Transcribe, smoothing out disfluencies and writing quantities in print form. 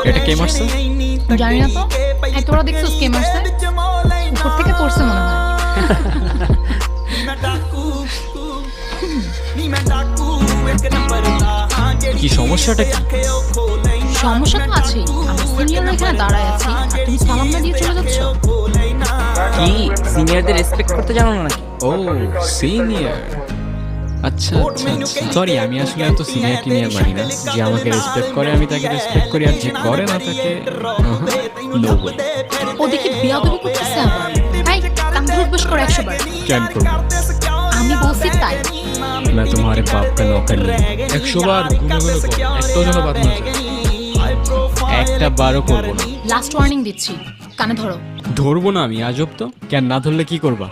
এটা কে মারছে? জানি না তো। এই তোরা দেখছিস কে মারছে? উপর থেকে পড়ছে মনে হয়। কি সমস্যাটা কি? সমস্যা তো আছেই। আমি সিনিয়ররা এখানে দাঁড়ায় আছি আর তুমি সালাম না দিয়ে চলে যাচ্ছ। কি সিনিয়রদের রেসপেক্ট করতে জানো না নাকি? ও সিনিয়র, আচ্ছা আচ্ছা সরি, আমি আসলে এত সিনিয়র টিনিয়র মানি না। যে আমাকে রেসপেক্ট করে আমি তাকে রেসপেক্ট করি, আর যে করে না তাকে নো ওয়ে। ও দেখি বেয়াদবি করতেছে আবার। এই কান ধরে উঠবস করে 100 বার। কেন করবো? আমি বলছি তাই। मैं तुम्हारे बाप का नौकर नहीं। 100 বার গুনে গুনে কর, একটাও যেন বাদ না যায়। একটা বারও করবো না। লাস্ট ওয়ার্নিং দিচ্ছি, কানে ধরো। ধরবো না আমি, আজব তো। কেন না ধরলে কি করবা?